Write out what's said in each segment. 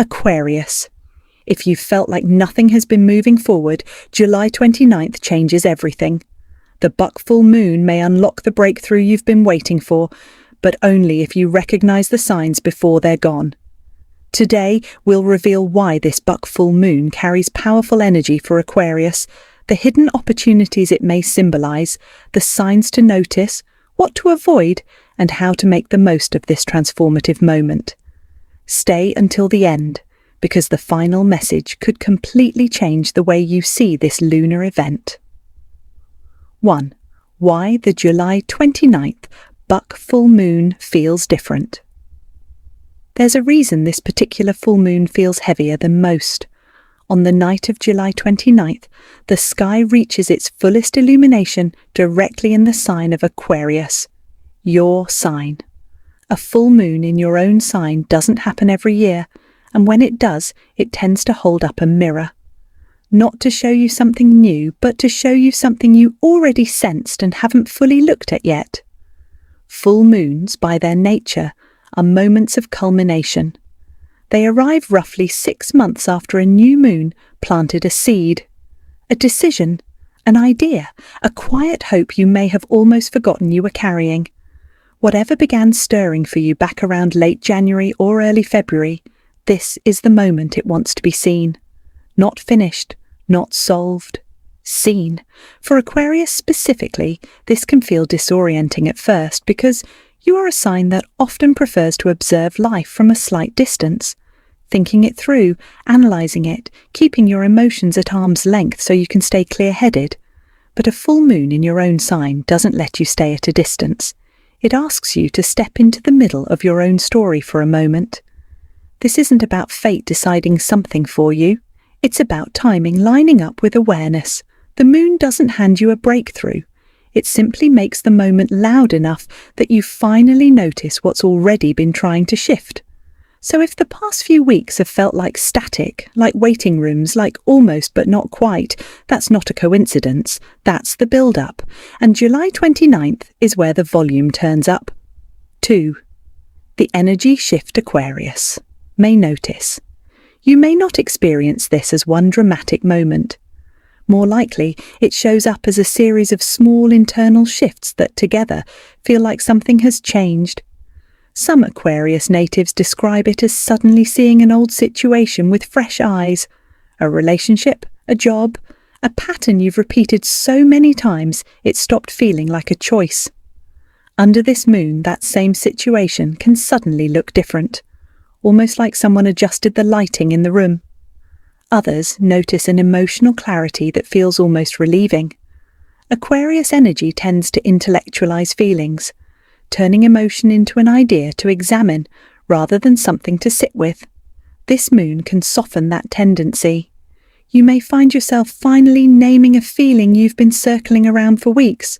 Aquarius. If you felt like nothing has been moving forward, July 29th changes everything. The buck full moon may unlock the breakthrough you've been waiting for, but only if you recognize the signs before they're gone. Today, we'll reveal why this buck full moon carries powerful energy for Aquarius, the hidden opportunities it may symbolize, the signs to notice, what to avoid, and how to make the most of this transformative moment. Stay until the end, because the final message could completely change the way you see this lunar event. 1. Why the July 29th buck full moon feels different. There's a reason this particular full moon feels heavier than most. On the night of July 29th, the sky reaches its fullest illumination directly in the sign of Aquarius, your sign. A full moon in your own sign doesn't happen every year, and when it does, it tends to hold up a mirror. Not to show you something new, but to show you something you already sensed and haven't fully looked at yet. Full moons, by their nature, are moments of culmination. They arrive roughly 6 months after a new moon planted a seed, a decision, an idea, a quiet hope you may have almost forgotten you were carrying. Whatever began stirring for you back around late January or early February, this is the moment it wants to be seen. Not finished, not solved. Seen. For Aquarius specifically, this can feel disorienting at first because you are a sign that often prefers to observe life from a slight distance, thinking it through, analysing it, keeping your emotions at arm's length so you can stay clear-headed. But a full moon in your own sign doesn't let you stay at a distance. It asks you to step into the middle of your own story for a moment. This isn't about fate deciding something for you. It's about timing lining up with awareness. The moon doesn't hand you a breakthrough. It simply makes the moment loud enough that you finally notice what's already been trying to shift. So if the past few weeks have felt like static, like waiting rooms, like almost but not quite, that's not a coincidence. That's the build-up. And July 29th is where the volume turns up. 2. The energy shift Aquarius. May notice. You may not experience this as one dramatic moment. More likely, it shows up as a series of small internal shifts that together feel like something has changed. Some Aquarius natives describe it as suddenly seeing an old situation with fresh eyes, a relationship, a job, a pattern you've repeated so many times it stopped feeling like a choice. Under this moon, that same situation can suddenly look different, almost like someone adjusted the lighting in the room. Others notice an emotional clarity that feels almost relieving. Aquarius energy tends to intellectualize feelings, turning emotion into an idea to examine rather than something to sit with. This moon can soften that tendency. You may find yourself finally naming a feeling you've been circling around for weeks,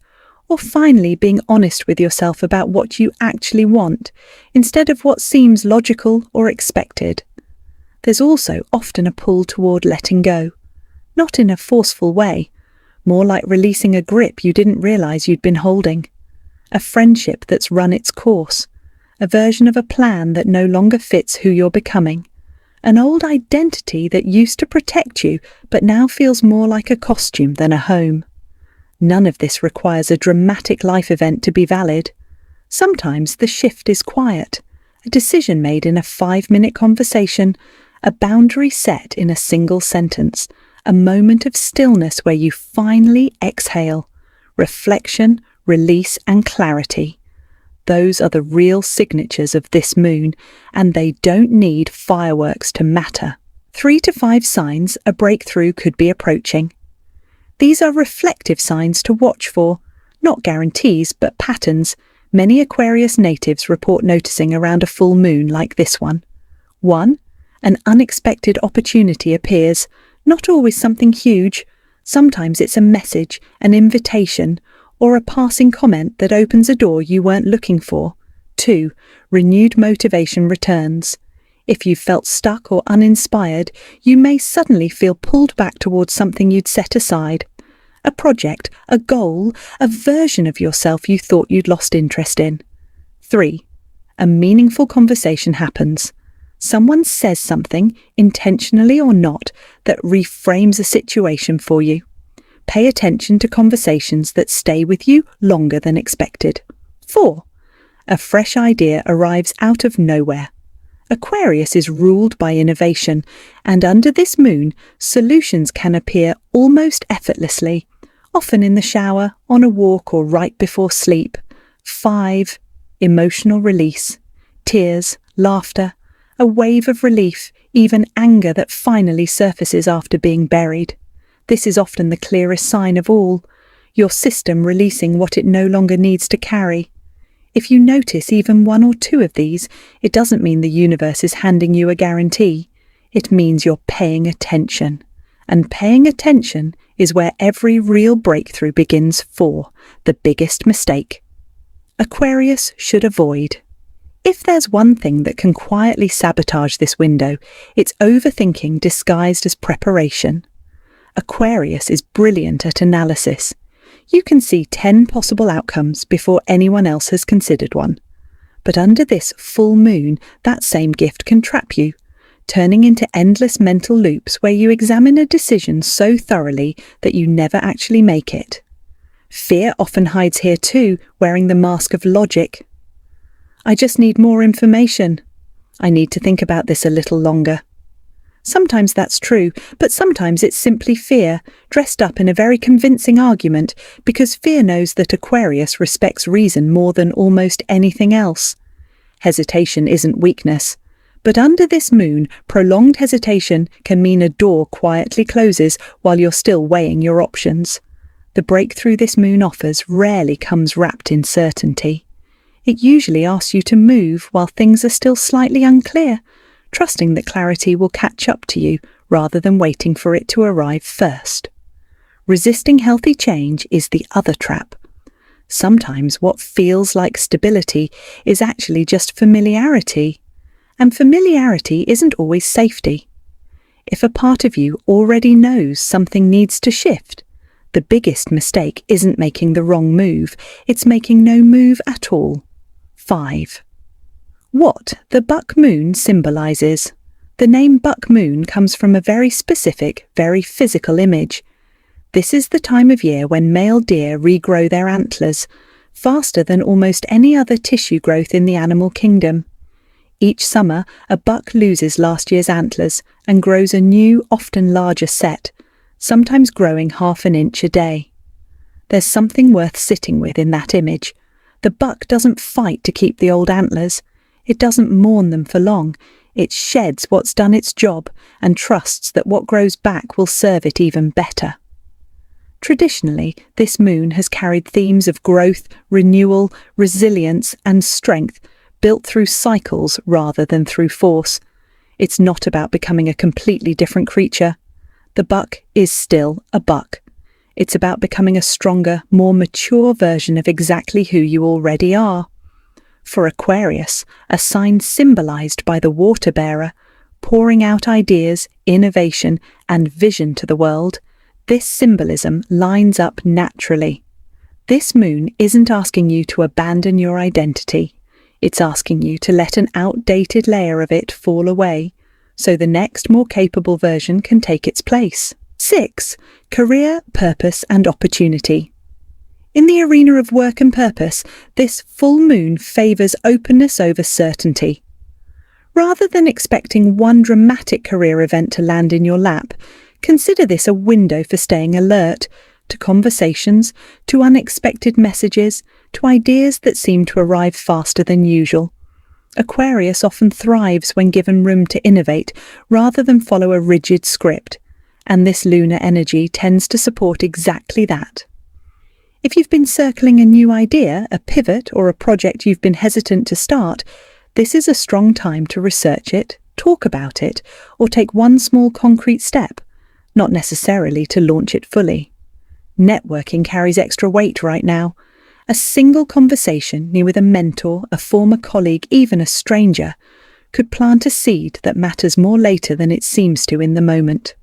or finally being honest with yourself about what you actually want, instead of what seems logical or expected. There's also often a pull toward letting go, not in a forceful way, more like releasing a grip you didn't realize you'd been holding. A friendship that's run its course, a version of a plan that no longer fits who you're becoming, an old identity that used to protect you but now feels more like a costume than a home. None of this requires a dramatic life event to be valid. Sometimes the shift is quiet, a decision made in a 5-minute conversation, a boundary set in a single sentence, a moment of stillness where you finally exhale. Reflection, release, and clarity. Those are the real signatures of this moon, and they don't need fireworks to matter. 3 to 5 signs a breakthrough could be approaching. These are reflective signs to watch for, not guarantees, but patterns. Many Aquarius natives report noticing around a full moon like this one. 1. An unexpected opportunity appears, not always something huge. Sometimes it's a message, an invitation, or a passing comment that opens a door you weren't looking for. 2. Renewed motivation returns. If you felt stuck or uninspired, you may suddenly feel pulled back towards something you'd set aside. A project, a goal, a version of yourself you thought you'd lost interest in. 3. A meaningful conversation happens. Someone says something, intentionally or not, that reframes a situation for you. Pay attention to conversations that stay with you longer than expected. 4. A fresh idea arrives out of nowhere. Aquarius is ruled by innovation, and under this moon, solutions can appear almost effortlessly, often in the shower, on a walk, or right before sleep. 5. Emotional release. Tears, laughter, a wave of relief, even anger that finally surfaces after being buried. This is often the clearest sign of all, your system releasing what it no longer needs to carry. If you notice even 1 or 2 of these, it doesn't mean the universe is handing you a guarantee. It means you're paying attention. And paying attention is where every real breakthrough begins. 4. The biggest mistake. Aquarius should avoid. If there's one thing that can quietly sabotage this window, it's overthinking disguised as preparation. Aquarius is brilliant at analysis. You can see 10 possible outcomes before anyone else has considered one. But under this full moon, that same gift can trap you, turning into endless mental loops where you examine a decision so thoroughly that you never actually make it. Fear often hides here too, wearing the mask of logic. I just need more information. I need to think about this a little longer. Sometimes that's true, but sometimes it's simply fear, dressed up in a very convincing argument, because fear knows that Aquarius respects reason more than almost anything else. Hesitation isn't weakness, but under this moon, prolonged hesitation can mean a door quietly closes while you're still weighing your options. The breakthrough this moon offers rarely comes wrapped in certainty. It usually asks you to move while things are still slightly unclear, trusting that clarity will catch up to you rather than waiting for it to arrive first. Resisting healthy change is the other trap. Sometimes what feels like stability is actually just familiarity, and familiarity isn't always safety. If a part of you already knows something needs to shift, the biggest mistake isn't making the wrong move, it's making no move at all. 5. What the buck moon symbolizes. The name buck moon comes from a very specific, very physical image. This is the time of year when male deer regrow their antlers, faster than almost any other tissue growth in the animal kingdom. Each summer, a buck loses last year's antlers and grows a new, often larger set, sometimes growing half an inch a day. There's something worth sitting with in that image. The buck doesn't fight to keep the old antlers. It doesn't mourn them for long. It sheds what's done its job and trusts that what grows back will serve it even better. Traditionally, this moon has carried themes of growth, renewal, resilience, and strength, built through cycles rather than through force. It's not about becoming a completely different creature. The buck is still a buck. It's about becoming a stronger, more mature version of exactly who you already are. For Aquarius, a sign symbolized by the water bearer, pouring out ideas, innovation, and vision to the world, this symbolism lines up naturally. This moon isn't asking you to abandon your identity. It's asking you to let an outdated layer of it fall away, so the next, more capable version can take its place. 6. Career, purpose, and opportunity. In the arena of work and purpose, this full moon favours openness over certainty. Rather than expecting one dramatic career event to land in your lap, consider this a window for staying alert to conversations, to unexpected messages, to ideas that seem to arrive faster than usual. Aquarius often thrives when given room to innovate rather than follow a rigid script, and this lunar energy tends to support exactly that. If you've been circling a new idea, a pivot, or a project you've been hesitant to start, this is a strong time to research it, talk about it, or take one small concrete step, not necessarily to launch it fully. Networking carries extra weight right now. A single conversation with a mentor, a former colleague, even a stranger, could plant a seed that matters more later than it seems to in the moment.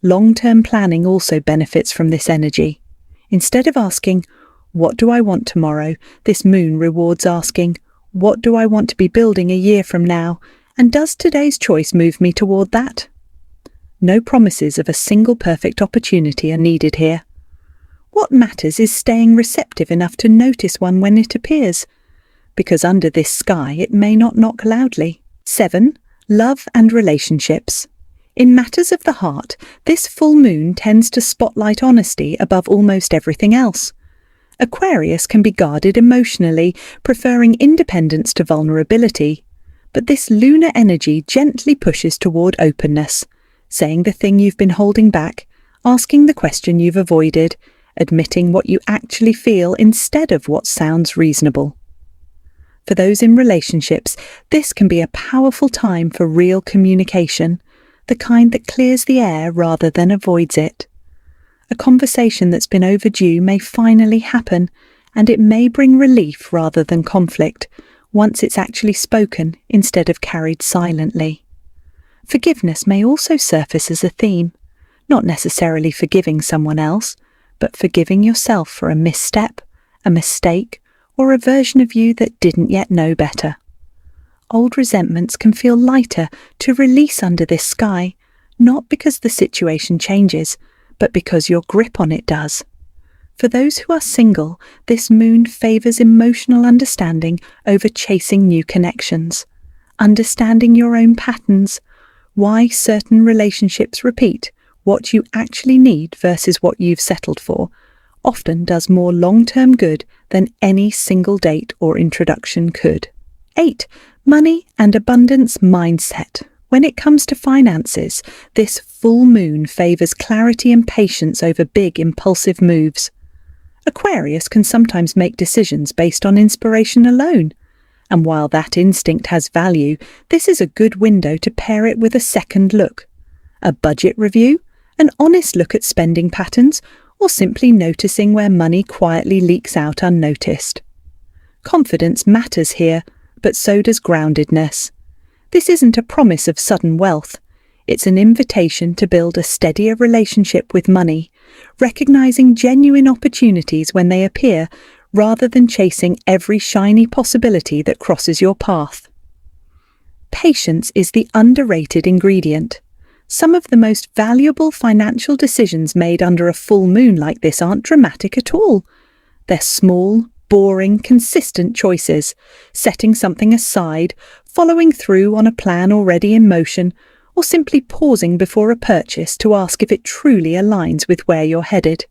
Long-term planning also benefits from this energy. Instead of asking, "What do I want tomorrow?" this moon rewards asking, "What do I want to be building a year from now?" And does today's choice move me toward that? No promises of a single perfect opportunity are needed here. What matters is staying receptive enough to notice one when it appears, because under this sky it may not knock loudly. 7. Love and relationships. In matters of the heart, this full moon tends to spotlight honesty above almost everything else. Aquarius can be guarded emotionally, preferring independence to vulnerability. But this lunar energy gently pushes toward openness, saying the thing you've been holding back, asking the question you've avoided, admitting what you actually feel instead of what sounds reasonable. For those in relationships, this can be a powerful time for real communication, the kind that clears the air rather than avoids it. A conversation that's been overdue may finally happen, and it may bring relief rather than conflict, once it's actually spoken instead of carried silently. Forgiveness may also surface as a theme, not necessarily forgiving someone else, but forgiving yourself for a misstep, a mistake, or a version of you that didn't yet know better. Old resentments can feel lighter to release under this sky, not because the situation changes, but because your grip on it does. For those who are single, this moon favours emotional understanding over chasing new connections, understanding your own patterns, why certain relationships repeat, what you actually need versus what you've settled for, often does more long-term good than any single date or introduction could. 8. Money and abundance mindset. When it comes to finances, this full moon favours clarity and patience over big, impulsive moves. Aquarius can sometimes make decisions based on inspiration alone, and while that instinct has value, this is a good window to pair it with a second look. A budget review, an honest look at spending patterns, or simply noticing where money quietly leaks out unnoticed. Confidence matters here, but so does groundedness. This isn't a promise of sudden wealth. It's an invitation to build a steadier relationship with money, recognizing genuine opportunities when they appear, rather than chasing every shiny possibility that crosses your path. Patience is the underrated ingredient. Some of the most valuable financial decisions made under a full moon like this aren't dramatic at all. They're small, boring, consistent choices, setting something aside, following through on a plan already in motion, or simply pausing before a purchase to ask if it truly aligns with where you're headed.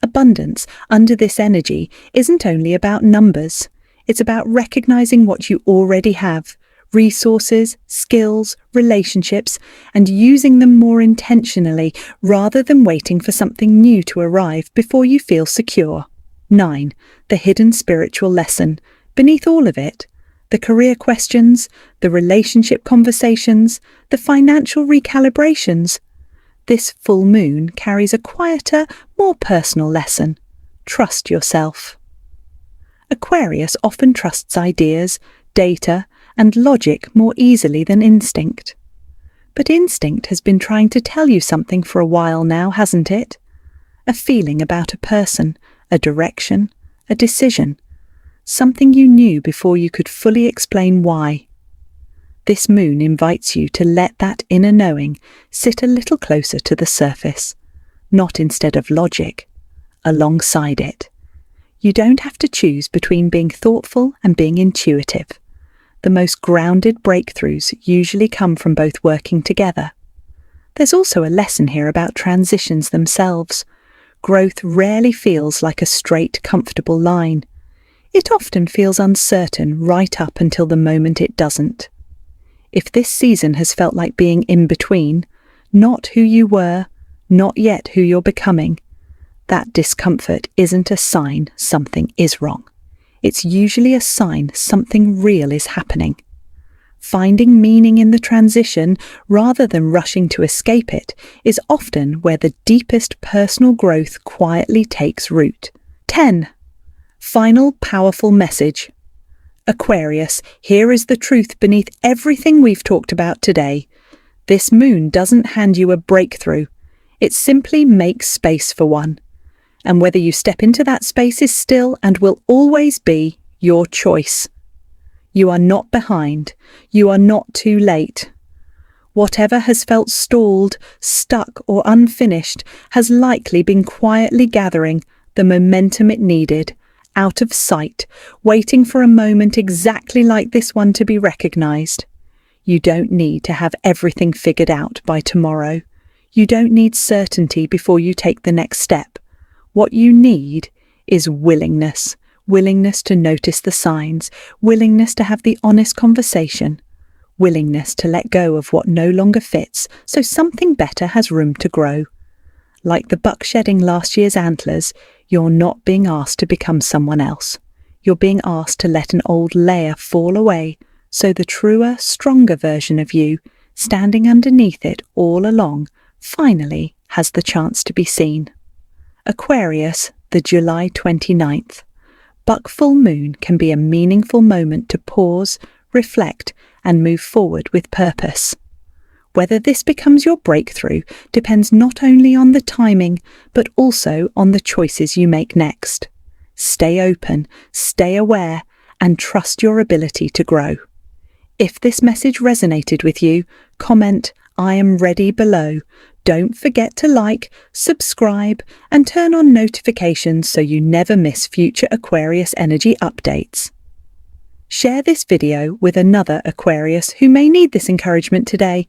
Abundance under this energy isn't only about numbers. It's about recognizing what you already have, resources, skills, relationships, and using them more intentionally rather than waiting for something new to arrive before you feel secure. 9. The hidden spiritual lesson. Beneath all of it, the career questions, the relationship conversations, the financial recalibrations. This full moon carries a quieter, more personal lesson. Trust yourself. Aquarius often trusts ideas, data, and logic more easily than instinct. But instinct has been trying to tell you something for a while now, hasn't it? A feeling about a person, a direction, a decision, something you knew before you could fully explain why. This moon invites you to let that inner knowing sit a little closer to the surface, not instead of logic, alongside it. You don't have to choose between being thoughtful and being intuitive. The most grounded breakthroughs usually come from both working together. There's also a lesson here about transitions themselves. Growth rarely feels like a straight, comfortable line. It often feels uncertain right up until the moment it doesn't. If this season has felt like being in between, not who you were, not yet who you're becoming, that discomfort isn't a sign something is wrong. It's usually a sign something real is happening. Finding meaning in the transition, rather than rushing to escape it, is often where the deepest personal growth quietly takes root. 10. Final powerful message. Aquarius, here is the truth beneath everything we've talked about today. This moon doesn't hand you a breakthrough. It simply makes space for one. And whether you step into that space is still and will always be your choice. You are not behind. You are not too late. Whatever has felt stalled, stuck, or unfinished has likely been quietly gathering the momentum it needed, out of sight, waiting for a moment exactly like this one to be recognized. You don't need to have everything figured out by tomorrow. You don't need certainty before you take the next step. What you need is willingness. Willingness to notice the signs, willingness to have the honest conversation, willingness to let go of what no longer fits so something better has room to grow. Like the buck shedding last year's antlers, you're not being asked to become someone else. You're being asked to let an old layer fall away so the truer, stronger version of you, standing underneath it all along, finally has the chance to be seen. Aquarius, the July 29th. Buck full moon can be a meaningful moment to pause, reflect, and move forward with purpose. Whether this becomes your breakthrough depends not only on the timing, but also on the choices you make next. Stay open, stay aware, and trust your ability to grow. If this message resonated with you, comment "I am ready" below. Don't forget to like, subscribe, and turn on notifications so you never miss future Aquarius energy updates. Share this video with another Aquarius who may need this encouragement today.